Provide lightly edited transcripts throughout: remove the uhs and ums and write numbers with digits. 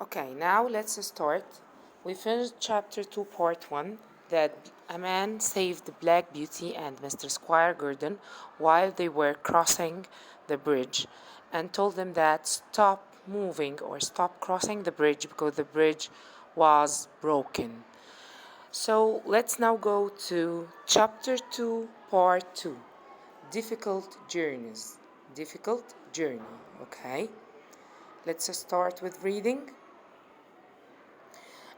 Okay, now let's start. We finished chapter 2, part 1, that a man saved Black Beauty and Mr. Squire Gordon while they were crossing the bridge and told them that stop moving or stop crossing the bridge because the bridge was broken. So let's now go to chapter 2, part 2, difficult journeys. Difficult journey, okay? Let's start with reading.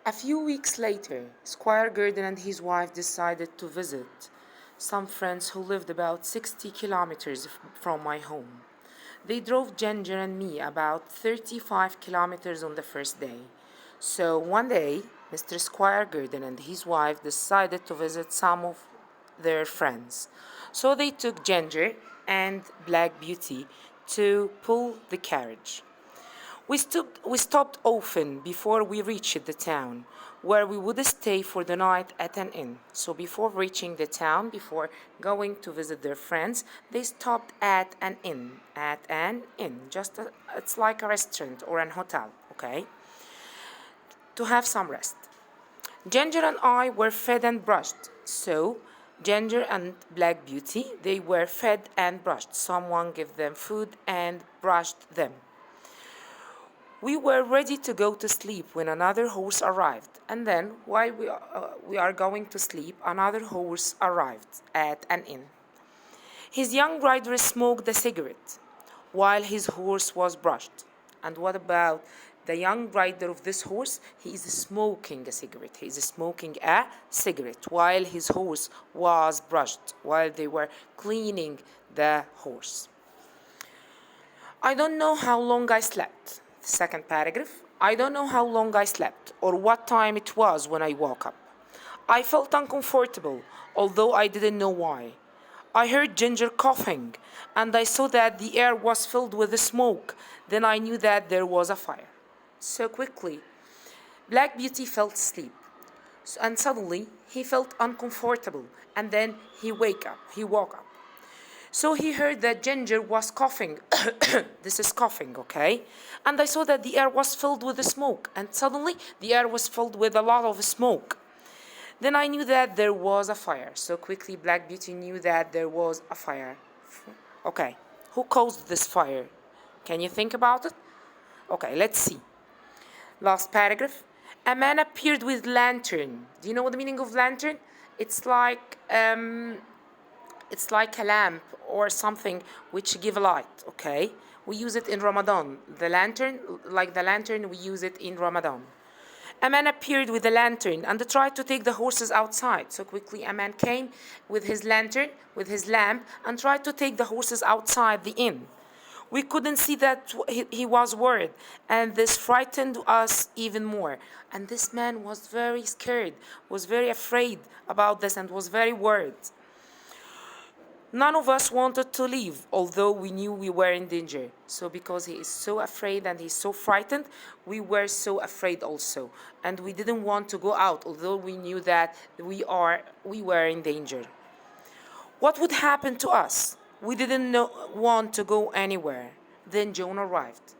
A few weeks later, Squire Gordon and his wife decided to visit some friends who lived about 60 kilometers from my home. They drove Ginger and me about 35 kilometers on the first day. So one day, Mr. Squire Gordon and his wife decided to visit some of their friends. So they took Ginger and Black Beauty to pull the carriage. We stopped often before we reached the town, where we would stay for the night at an inn. So before reaching the town, before going to visit their friends, they stopped at an inn. It's like a restaurant or an hotel, okay? To have some rest. Ginger and I were fed and brushed. So Ginger and Black Beauty, they were fed and brushed. Someone gave them food and brushed them. We were ready to go to sleep when another horse arrived, and then, while we are going to sleep, another horse arrived at an inn. His young rider smoked a cigarette while his horse was brushed. And what about the young rider of this horse? He is smoking a cigarette. He is smoking a cigarette while his horse was brushed, while they were cleaning the horse. I don't know how long I slept. Second paragraph. I don't know how long I slept or what time it was when I woke up. I felt uncomfortable, although I didn't know why. I heard Ginger coughing, and I saw that the air was filled with smoke. Then I knew that there was a fire. So quickly, Black Beauty fell asleep, and suddenly he felt uncomfortable, and then he woke up. So he heard that Ginger was coughing. This is coughing, okay? And I saw that the air was filled with smoke, and suddenly the air was filled with a lot of smoke. Then I knew that there was a fire. So quickly Black Beauty knew that there was a fire. Okay, who caused this fire? Can you think about it? Okay, let's see. Last paragraph. A man appeared with lantern. Do you know what the meaning of lantern? It's like a lamp or something which give light, okay? We use it in Ramadan. The lantern we use it in Ramadan. A man appeared with a lantern and tried to take the horses outside. So quickly a man came with his lantern, with his lamp, and tried to take the horses outside the inn. We couldn't see that he was worried, and this frightened us even more. And this man was very scared, was very afraid about this, and was very worried. None of us wanted to leave, although we knew we were in danger. So because he is so afraid and he's so frightened, we were so afraid also. And we didn't want to go out, although we knew that we were in danger. What would happen to us? We didn't want to go anywhere. Then Joan arrived.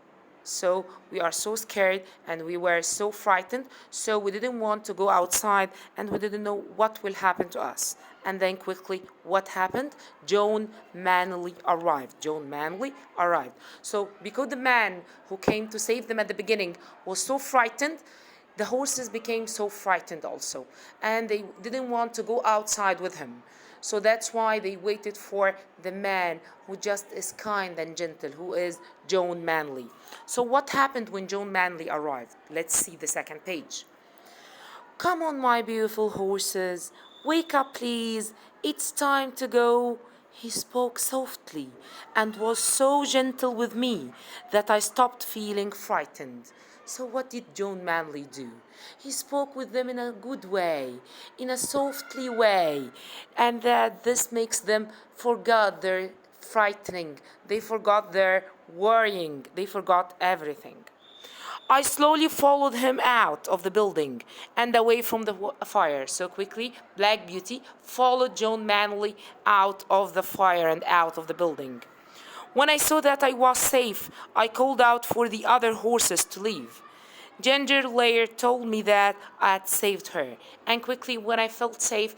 So we are so scared and we were so frightened, so we didn't want to go outside and we didn't know what will happen to us. And then quickly, what happened? Joan Manley arrived. So because the man who came to save them at the beginning was so frightened, the horses became so frightened also. And they didn't want to go outside with him. So that's why they waited for the man who just is kind and gentle, who is Joan Manley. So what happened when Joan Manley arrived? Let's see the second page. Come on, my beautiful horses. Wake up, please. It's time to go. He spoke softly and was so gentle with me that I stopped feeling frightened. So what did Joan Manley do? He spoke with them in a good way, in a softly way, and that this makes them forget their frightening. They forgot their worrying. They forgot everything. I slowly followed him out of the building and away from the fire. So quickly, Black Beauty followed Joan Manley out of the fire and out of the building. When I saw that I was safe, I called out for the other horses to leave. Ginger later told me that I had saved her, and quickly, when I felt safe,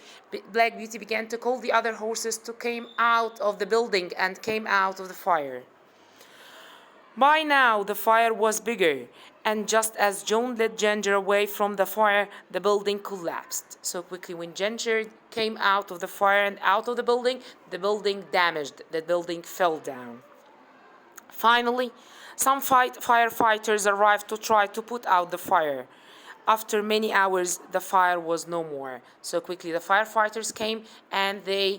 Black Beauty began to call the other horses to come out of the building and came out of the fire. By now, the fire was bigger, and just as Joan led Ginger away from the fire, the building collapsed. So quickly, when Ginger came out of the fire and out of the building damaged. The building fell down. Finally, some firefighters arrived to try to put out the fire. After many hours, the fire was no more. So quickly, the firefighters came and they